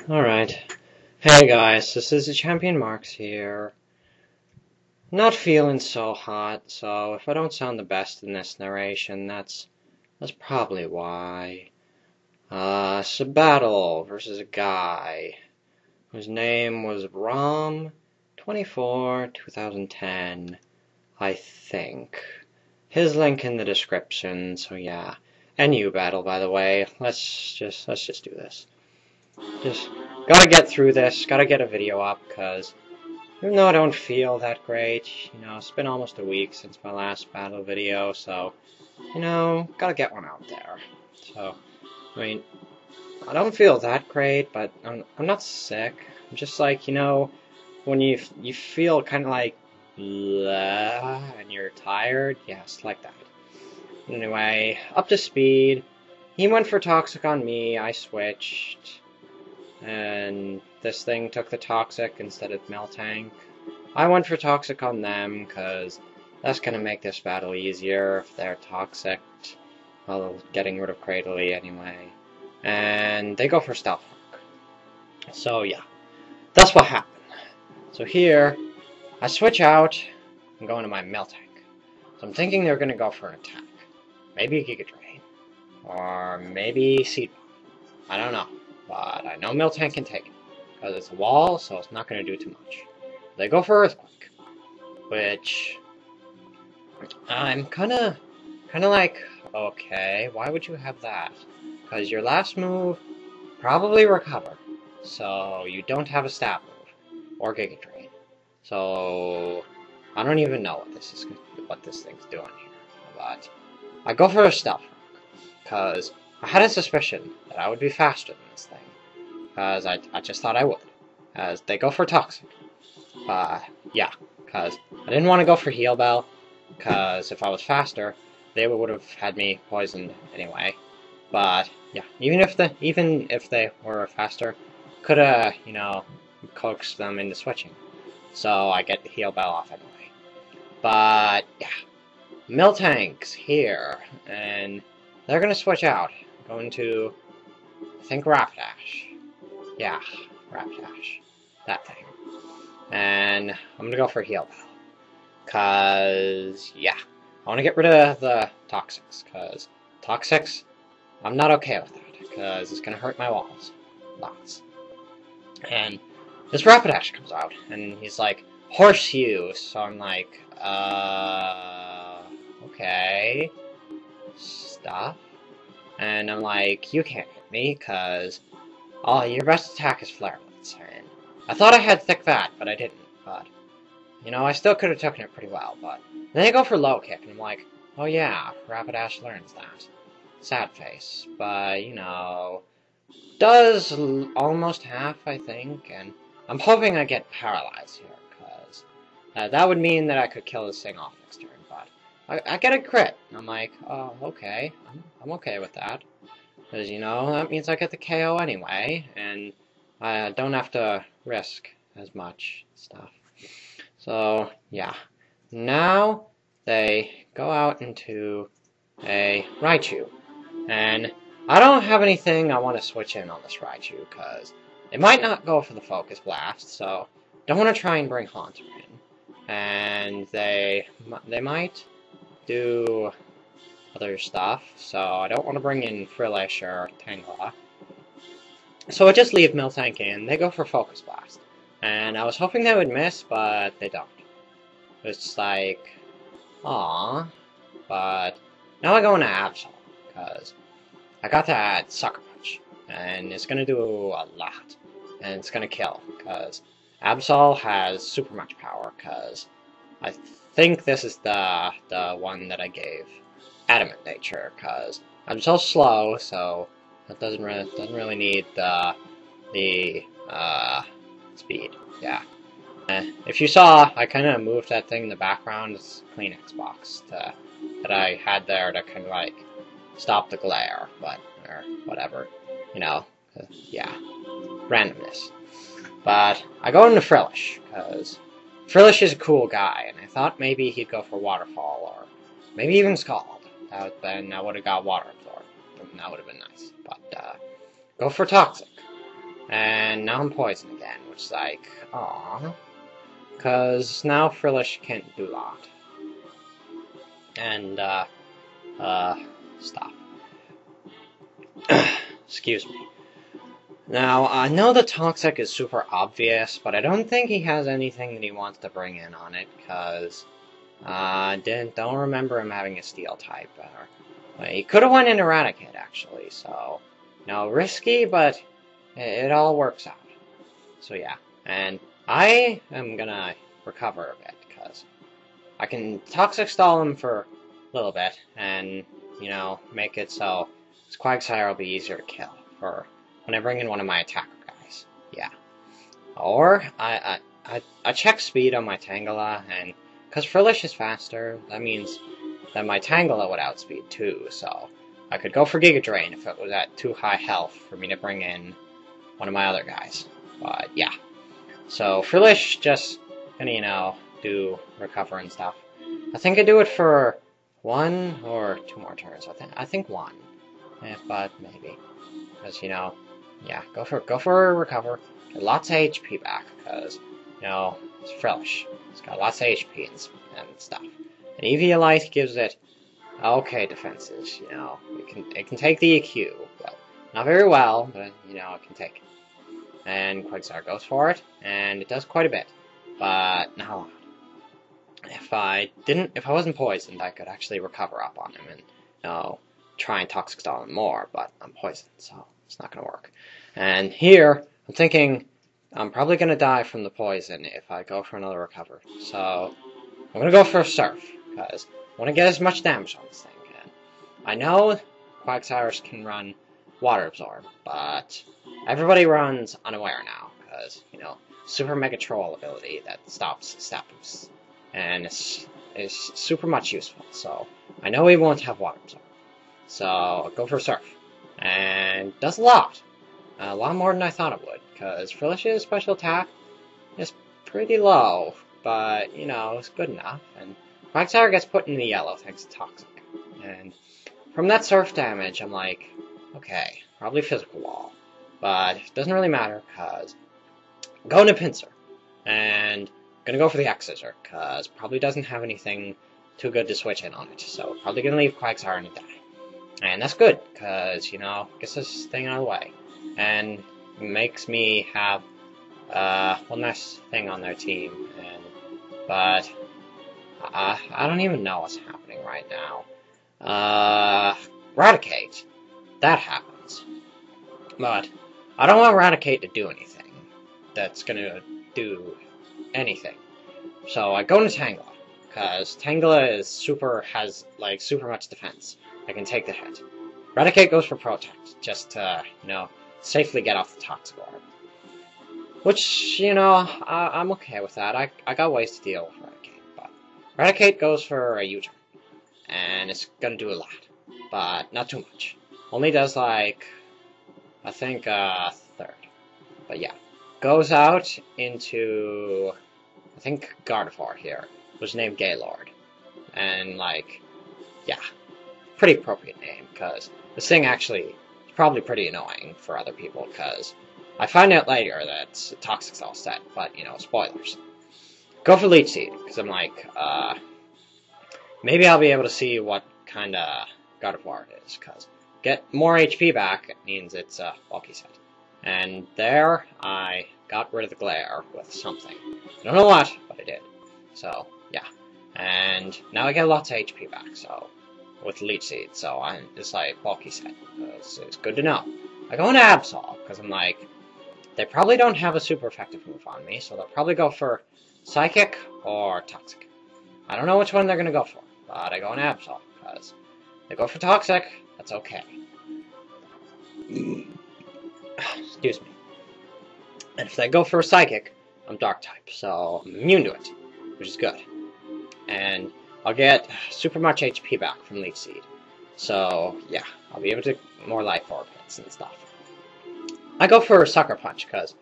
Alright. Hey guys, this is the Champion Marks here. Not feeling so hot, so if I don't sound the best in this narration, that's probably why. It's a battle versus a guy whose name was Rom242010, I think. His link in the description, so yeah. NU battle, by the way. Let's just do this. Just gotta get through this, gotta get a video up, because even though I don't feel that great, it's been almost a week since my last battle video, so, gotta get one out there. So, I mean, I don't feel that great, but I'm not sick. I'm just like, when you feel kind of like, and you're tired, yes, like that. Anyway, up to speed. He went for Toxic on me, I switched. And this thing took the Toxic instead of Miltank. I went for Toxic on them, because that's going to make this battle easier if they're Toxic, while getting rid of Cradley anyway. And they go for Stealth Rock. So yeah, that's what happened. So here, I switch out and go into my Miltank. So I'm thinking they're going to go for an attack. Maybe a Giga Drain. Or maybe Seed Bomb. I don't know. But I know Miltank can take it, because it's a wall, so it's not going to do too much. They go for Earthquake, which I'm kind of like, okay, why would you have that? Because your last move probably Recover, so you don't have a stab move or Giga Drain. So I don't even know what this thing's doing here. But I go for a Stealth Rock, because I had a suspicion that I would be faster than this thing, because I just thought I would, as they go for Toxic. Yeah, because I didn't want to go for Heal Bell, because if I was faster, they would have had me poisoned anyway. But yeah, even if they were faster, could have coaxed them into switching. So I get the Heal Bell off anyway. But yeah, Miltank's here, and they're gonna switch out. Going to, I think, Rapidash. Yeah, Rapidash. That thing. And I'm gonna go for Heal Bell. Cause, yeah, I want to get rid of the Toxics. Cause Toxics, I'm not okay with that. Cause it's gonna hurt my walls. Lots. And this Rapidash comes out, and he's like, Horseshoe. So I'm like, okay. Stuff. And I'm like, you can't hit me, because your best attack is Flare Blitz. And I thought I had Thick Vat, but I didn't. But, I still could have taken it pretty well. But then they go for Low Kick, and I'm like, oh yeah, Rapidash learns that. Sad face. But, does almost half, I think. And I'm hoping I get Paralyzed here, because that would mean that I could kill this thing off next turn. But I get a crit. And I'm like, oh, okay. I'm okay with that. Because, that means I get the KO anyway. And I don't have to risk as much stuff. So, yeah. Now, they go out into a Raichu. And I don't have anything I want to switch in on this Raichu, because they might not go for the Focus Blast. So, don't want to try and bring Haunter in. And they might do other stuff, so I don't want to bring in Frillish or Tangela. So I just leave Miltank in. They go for Focus Blast. And I was hoping they would miss, but they don't. It's like, aww. But now I go into Absol, because I got to add Sucker Punch. And it's going to do a lot. And it's going to kill, because Absol has super much power, because I think this is the one that I gave Adamant Nature, because I'm so slow, so that doesn't really need the speed. Yeah. If you saw, I kind of moved that thing in the background. It's a Kleenex box that I had there to kind of like stop the glare, or whatever, yeah, randomness. But I go into Frillish, because Frillish is a cool guy, and I thought maybe he'd go for Waterfall, or maybe even Scald. Then I would have got Water Absorb, and that would have been nice. But, go for Toxic. And now I'm poisoned again, which is like, aww. Because now Frillish can't do a lot. And, stop. Excuse me. Now, I know the Toxic is super obvious, but I don't think he has anything that he wants to bring in on it, because I don't remember him having a Steel type. He could have went in Eradicate, actually, so, risky, but it all works out. So yeah, and I am gonna recover a bit, because I can Toxic Stall him for a little bit, and, make it so his Quagsire will be easier to kill for when I bring in one of my attacker guys. Yeah. Or, I check speed on my Tangela, and because Frillish is faster, that means that my Tangela would outspeed too, so I could go for Giga Drain if it was at too high health for me to bring in one of my other guys. But yeah. So Frillish just gonna, do recover and stuff. I think I do it for 1 or 2 more turns. I think 1. But maybe. Because, yeah, go for a recover. Get lots of HP back, because, it's Frillish. It's got lots of HP and stuff. And Eviolite gives it okay defenses, It can take the EQ, but not very well, but, it can take it. And Quagsire goes for it, and it does quite a bit. But not a lot. If I wasn't poisoned, I could actually recover up on him and, try and Toxic Stall him more, but I'm poisoned, so it's not going to work. And here, I'm thinking I'm probably going to die from the poison if I go for another recover. So, I'm going to go for a Surf, because I want to get as much damage on this thing. And I know Quagsires can run Water Absorb, but everybody runs Unaware now, because, Super Mega Troll ability that stops stat boosts. And is super much useful, so I know he won't have Water Absorb. So I'll go for Surf. And does a lot more than I thought it would, because Frillish's special attack is pretty low, but, it's good enough. And Quagsire gets put in the yellow thanks to Toxic. And from that Surf damage, I'm like, okay, probably Physical Wall. But it doesn't really matter, because I'm going to Pinsir. And I'm going to go for the X-Scissor, because probably doesn't have anything too good to switch in on it. So probably going to leave Quagsire in a die. And that's good, because, gets this thing out of the way. And makes me have one less thing on their team. But I don't even know what's happening right now. Eradicate. That happens. But I don't want Eradicate to do anything that's going to do anything. So I go into Tangela, because Tangela has super much defense. I can take the hit. Eradicate goes for Protect, just to, safely get off the Toxic Orb. Which, I'm okay with that. I got ways to deal with Eradicate, but Eradicate goes for a U-turn, and it's gonna do a lot, but not too much. Only does, I think, third. But yeah. Goes out into, I think, Gardevoir here, was named Gaylord. And, yeah. Pretty appropriate name, because this thing actually is probably pretty annoying for other people, because I find out later that it's a Toxic Stall set, but, spoilers. Go for Leech Seed, because I'm like, maybe I'll be able to see what kind of Gardevoir it is, because get more HP back means it's a bulky set. And there, I got rid of the glare with something. I don't know what, but I did. So, yeah. And now I get lots of HP back, so with Leech Seed, so it's bulky set. It's good to know. I go into Absol, because I'm like, they probably don't have a super effective move on me, so they'll probably go for Psychic or Toxic. I don't know which one they're going to go for, but I go into Absol, because they go for Toxic, that's okay. Excuse me. And if they go for a Psychic, I'm Dark type, so I'm immune to it, which is good. And I'll get super much HP back from Leech Seed. So, yeah, I'll be able to more Life Orb hits and stuff. I go for Sucker Punch, because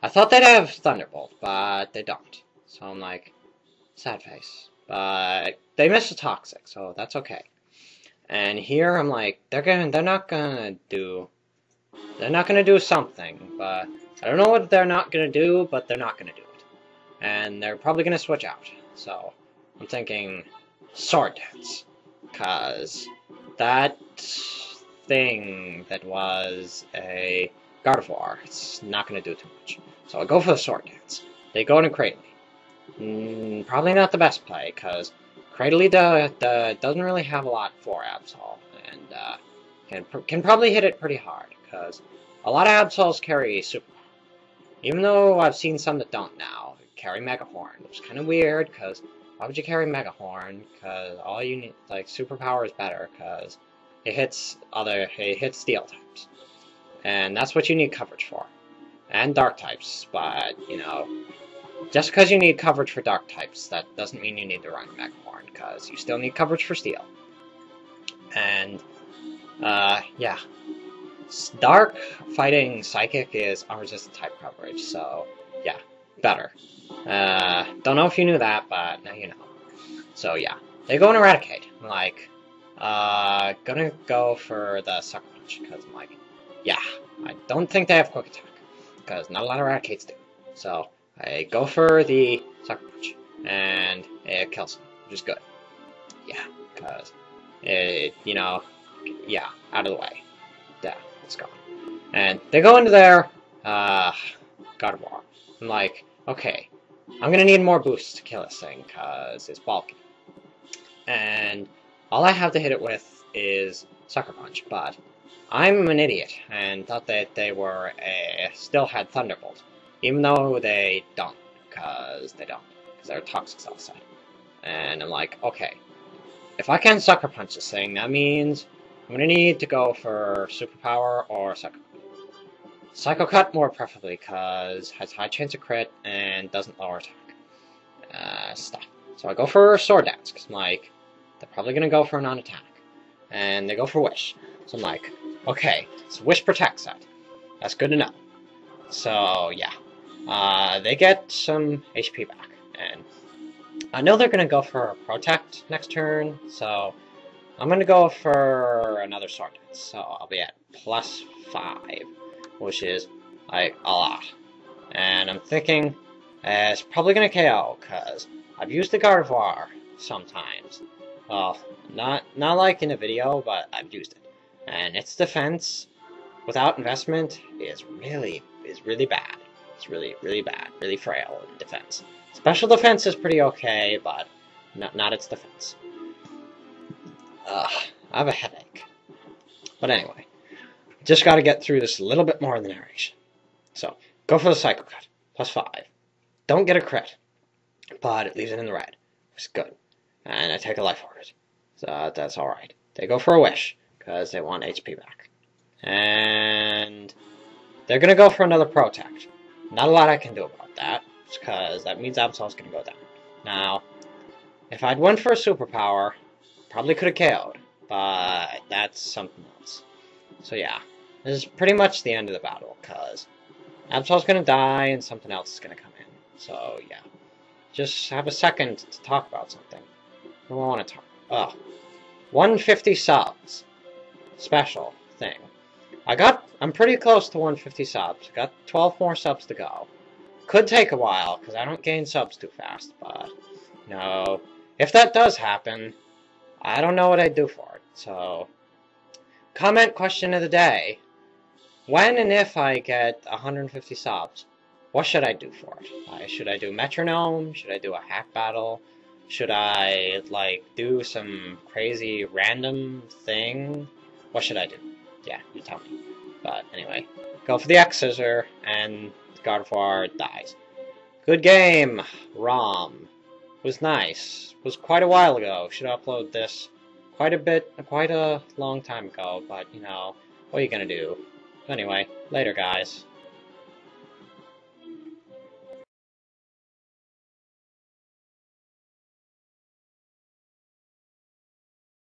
I thought they'd have Thunderbolt, but they don't. So I'm like, sad face. But they missed a Toxic, so that's okay. And here I'm like, they're not gonna do They're not gonna do something, but I don't know what they're not gonna do, but they're not gonna do it. And they're probably gonna switch out. So I'm thinking sword dance, cause that thing that was a Gardevoir, it's not gonna do too much. So I'll go for the sword dance. They go into Cradily. Probably not the best play, cause Cradily doesn't really have a lot for Absol, and can probably hit it pretty hard, because a lot of Absols carry Super. Even though I've seen some that don't now, carry Mega Horn, which is kind of weird, because why would you carry Mega Horn? Because all you need, like, Superpower is better, because it hits Steel types. And that's what you need coverage for. And Dark types, but, you know, just because you need coverage for Dark types, that doesn't mean you need to run Mega Horn, because you still need coverage for Steel. And, yeah. Dark fighting Psychic is unresisted type coverage, so, yeah, better. Don't know if you knew that, but now you know. So, yeah. They go and Eradicate. I'm like, gonna go for the Sucker Punch, because I'm like, yeah, I don't think they have Quick Attack, because not a lot of Eradicates do. So, I go for the Sucker Punch, and it kills him, which is good. Yeah, because it, you know, yeah, out of the way. Yeah, it's gone. And they go into their, Gardevoir. I'm like, okay, I'm gonna need more boosts to kill this thing, because it's bulky. And all I have to hit it with is Sucker Punch, but I'm an idiot, and thought that they were still had Thunderbolt. Even though they don't, because they're Toxic Cell set. And I'm like, okay, if I can Sucker Punch this thing, that means I'm gonna need to go for Superpower or Psycho Cut. Psycho Cut more preferably, because has high chance of crit and doesn't lower attack. Stuff. So I go for Sword Dance, because I'm like, they're probably gonna go for a non-attack. And they go for Wish. So I'm like, okay, so Wish protects that. That's good to know. So, yeah. They get some HP back, and I know they're going to go for a Protect next turn, so I'm going to go for another Sword Dance, so I'll be at +5, which is, like, a lot. And I'm thinking, it's probably going to KO, because I've used the Gardevoir sometimes. Well, not like in a video, but I've used it. And its defense, without investment, is really bad. It's really bad, really frail in defense. Special defense is pretty okay, but not its defense. I have a headache. But anyway, just gotta get through this a little bit more in the narration. So, go for the Psycho Cut, +5. Don't get a crit, but it leaves it in the red, which is good. And I take a life for it, so that's alright. They go for a Wish, because they want HP back. And they're gonna go for another Protect. Not a lot I can do about that, because that means Absol's gonna go down. Now, if I'd went for a Superpower, probably could have KO'd, but that's something else. So yeah, this is pretty much the end of the battle, because Absol's gonna die and something else is gonna come in. So yeah, just have a second to talk about something. What do I want to talk about? 150 subs. Special thing. I'm pretty close to 150 subs. Got 12 more subs to go. Could take a while, because I don't gain subs too fast, but, you know, if that does happen, I don't know what I'd do for it. So, comment question of the day. When and if I get 150 subs, what should I do for it? Should I do Metronome? Should I do a hack battle? Should I, like, do some crazy random thing? What should I do? Yeah, you tell me. But anyway, go for the X-Scissor, and Gardevoir dies. Good game, Rom. Was nice. Was quite a while ago. Should upload this quite a long time ago, but, you know, what are you gonna do? Anyway, later, guys.